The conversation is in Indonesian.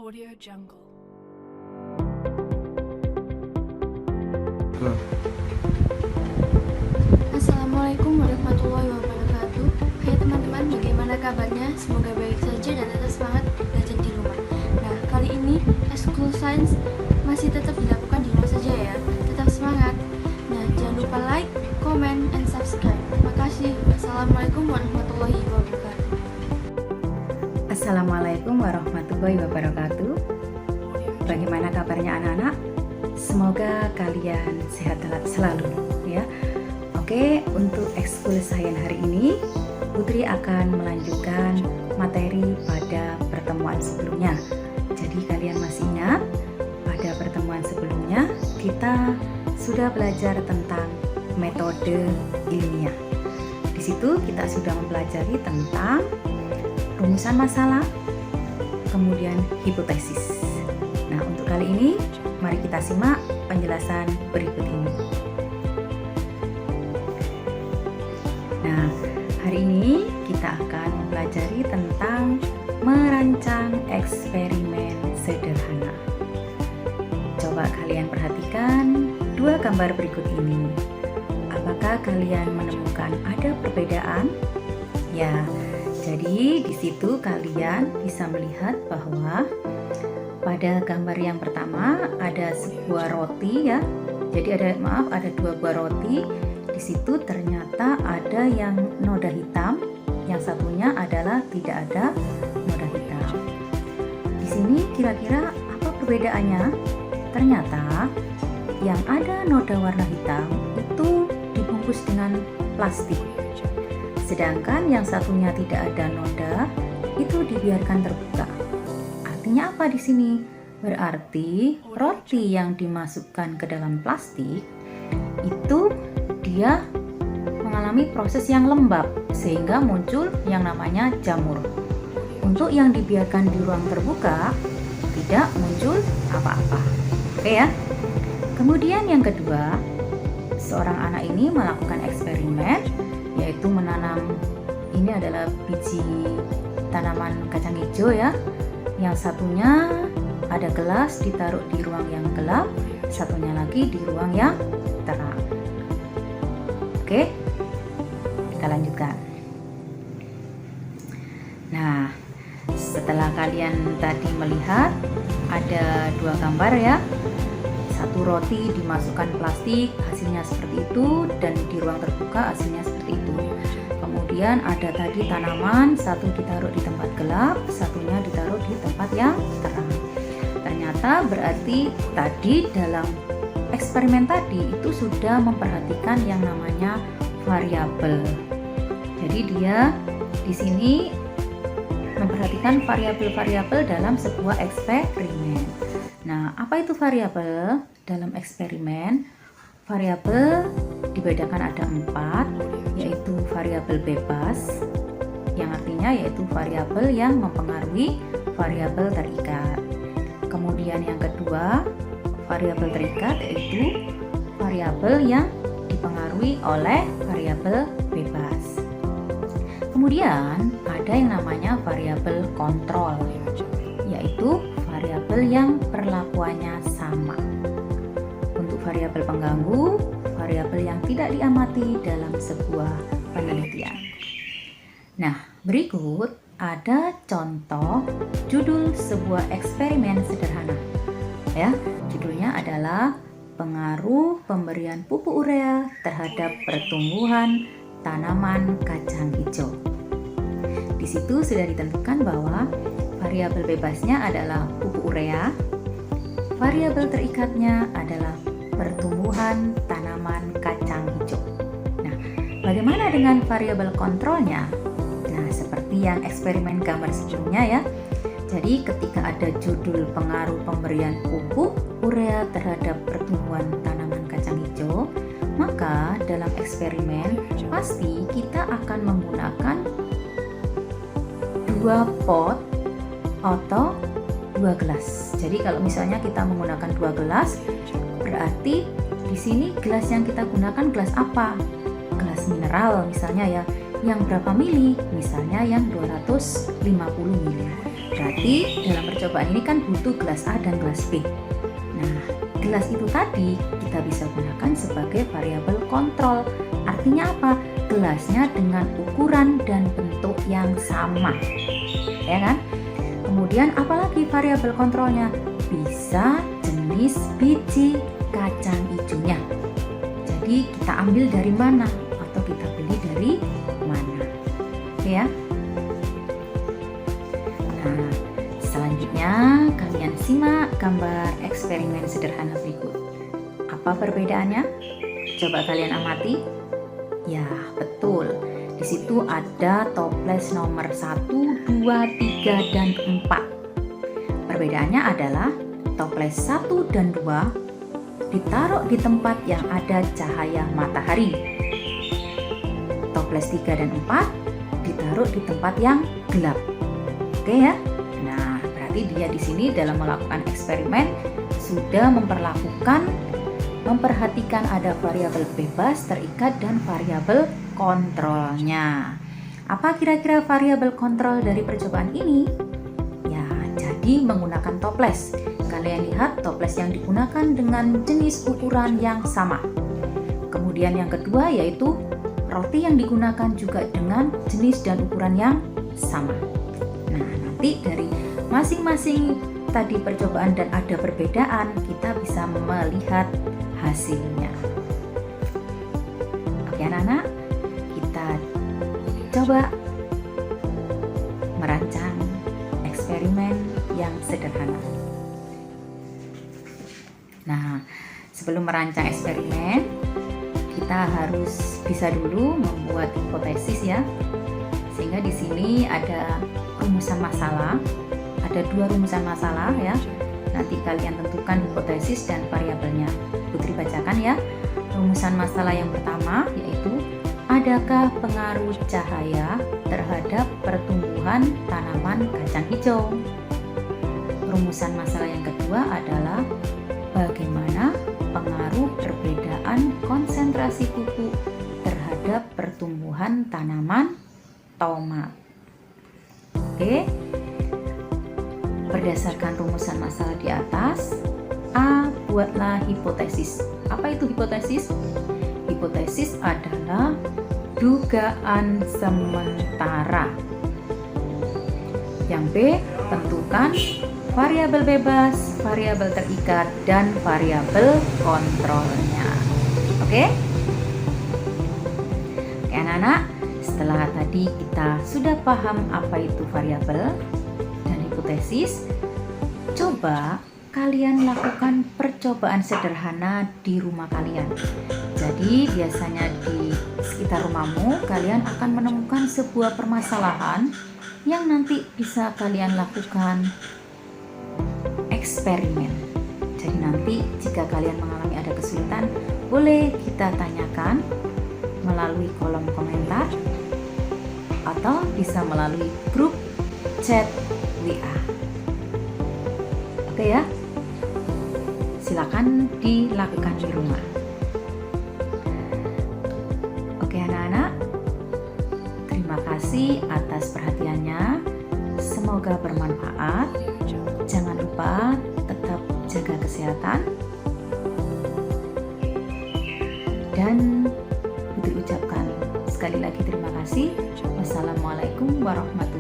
Audio Jungle. Assalamualaikum warahmatullahi wabarakatuh. Hai teman-teman, bagaimana kabarnya? Semoga baik saja dan tetap semangat belajar di rumah. Nah, kali ini School Science masih tetap dilakukan di rumah saja ya. Tetap semangat. Nah, jangan lupa like, comment, and subscribe. Terima kasih. Wassalamualaikum warahmatullahi wabarakatuh. Assalamualaikum warahmatullahi wabarakatuh. Bagaimana kabarnya anak-anak? Semoga kalian sehat selalu ya. Oke, untuk ekskul sains hari ini Putri akan melanjutkan materi pada pertemuan sebelumnya. Jadi kalian masih ingat pada pertemuan sebelumnya kita sudah belajar tentang metode ilmiah. Di situ kita sudah mempelajari tentang rumusan masalah, kemudian hipotesis. Nah, untuk kali ini mari kita simak penjelasan berikut ini. Nah, hari ini kita akan mempelajari tentang merancang eksperimen sederhana. Coba kalian perhatikan dua gambar berikut ini. Apakah kalian menemukan ada perbedaan? Ya, jadi di situ kalian bisa melihat bahwa pada gambar yang pertama ada sebuah roti ya. Jadi ada dua buah roti. Di situ ternyata ada yang noda hitam, yang satunya adalah tidak ada noda hitam. Di sini kira-kira apa perbedaannya? Ternyata yang ada noda warna hitam itu dibungkus dengan plastik. Sedangkan yang satunya tidak ada noda itu dibiarkan terbuka. Artinya apa di sini? Berarti roti yang dimasukkan ke dalam plastik itu dia mengalami proses yang lembab sehingga muncul yang namanya jamur. Untuk yang dibiarkan di ruang terbuka tidak muncul apa-apa. Oke ya. Kemudian yang kedua, seorang anak ini melakukan eksperimen yaitu menanam, ini adalah biji tanaman kacang hijau ya. Yang satunya ada gelas ditaruh di ruang yang gelap, satunya lagi di ruang yang terang. Oke, kita lanjutkan. Nah, setelah kalian tadi melihat ada dua gambar ya, satu roti dimasukkan plastik hasilnya seperti itu, dan di ruang terbuka hasilnya seperti itu. Kemudian ada tadi tanaman, satu ditaruh di tempat gelap, satunya ditaruh di tempat yang terang. Ternyata berarti tadi dalam eksperimen tadi itu sudah memperhatikan yang namanya variabel. Jadi dia di sini memperhatikan variabel-variabel dalam sebuah eksperimen. Nah, apa itu variabel dalam eksperimen? Variabel dibedakan ada 4, yaitu variabel bebas, yang artinya yaitu variabel yang mempengaruhi variabel terikat. Kemudian yang kedua, variabel terikat yaitu variabel yang dipengaruhi oleh variabel bebas. Kemudian ada yang namanya variabel kontrol, yaitu variabel yang perlakuannya sama. Untuk variabel pengganggu, variabel yang tidak diamati dalam sebuah penelitian. Nah, berikut ada contoh judul sebuah eksperimen sederhana. Ya, judulnya adalah pengaruh pemberian pupuk urea terhadap pertumbuhan tanaman kacang hijau. Di situ sudah ditentukan bahwa variabel bebasnya adalah pupuk urea, variabel terikatnya adalah pertumbuhan tanaman kacang hijau. Nah, bagaimana dengan variabel kontrolnya? Nah, seperti yang eksperimen gambar sebelumnya ya. Jadi ketika ada judul pengaruh pemberian pupuk urea terhadap pertumbuhan tanaman kacang hijau, maka dalam eksperimen pasti kita akan menggunakan 2 pot atau 2 gelas. Jadi kalau misalnya kita menggunakan 2 gelas, berarti di sini gelas yang kita gunakan gelas apa? Gelas mineral misalnya ya. Yang berapa mili? Misalnya yang 250 mili. Berarti dalam percobaan ini kan butuh gelas A dan gelas B. Nah, gelas itu tadi kita bisa gunakan sebagai variabel kontrol. Artinya apa? Gelasnya dengan ukuran dan bentuk yang sama, ya kan? Kemudian apalagi variabel kontrolnya? Bisa jenis biji kacang hijaunya. Jadi kita ambil dari mana atau kita beli dari mana, oke ya? Nah, selanjutnya kalian simak gambar eksperimen sederhana berikut. Apa perbedaannya? Coba kalian amati. Ya, betul. Di situ ada toples nomor 1, 2, 3, dan 4. Perbedaannya adalah toples 1 dan 2 ditaruh di tempat yang ada cahaya matahari. Toples 3 dan 4 ditaruh di tempat yang gelap. Oke ya? Nah, berarti dia di sini dalam melakukan eksperimen sudah memperhatikan ada variabel bebas, terikat, dan variabel kontrolnya. Apa kira-kira variabel kontrol dari percobaan ini? Ya, jadi menggunakan toples. Kalian lihat toples yang digunakan dengan jenis ukuran yang sama. Kemudian yang kedua yaitu roti yang digunakan juga dengan jenis dan ukuran yang sama. Nah, nanti dari masing-masing tadi percobaan dan ada perbedaan, kita bisa melihat hasilnya. Oke anak-anak, kita coba merancang eksperimen yang sederhana. Nah, sebelum merancang eksperimen, kita harus bisa dulu membuat hipotesis ya. Sehingga di sini ada rumusan masalah, ada 2 rumusan masalah ya. Nanti kalian tentukan hipotesis dan variabelnya. Putri bacakan ya. Rumusan masalah yang pertama yaitu adakah pengaruh cahaya terhadap pertumbuhan tanaman kacang hijau? Rumusan masalah yang kedua adalah bagaimana pengaruh perbedaan konsentrasi pupuk terhadap pertumbuhan tanaman tomat. Oke. Berdasarkan rumusan masalah di atas, A. Buatlah hipotesis. Apa itu hipotesis? Hipotesis adalah dugaan sementara. Yang B. Tentukan variabel bebas, variabel terikat, dan variabel kontrolnya. Oke? Oke anak-anak, setelah tadi kita sudah paham apa itu variabel dan hipotesis, coba kalian lakukan percobaan sederhana di rumah kalian. Jadi biasanya di sekitar rumahmu kalian akan menemukan sebuah permasalahan yang nanti bisa kalian lakukan eksperimen. Jadi nanti jika kalian mengalami ada kesulitan, boleh kita tanyakan melalui kolom komentar atau bisa melalui grup chat WA. Oke ya, silakan dilakukan di rumah. Oke anak-anak, terima kasih atas perhatiannya. Semoga bermanfaat. Jangan lupa tetap jaga kesehatan. Dan Putri ucapkan sekali lagi terima kasih. Wassalamualaikum warahmatullahi wabarakatuh.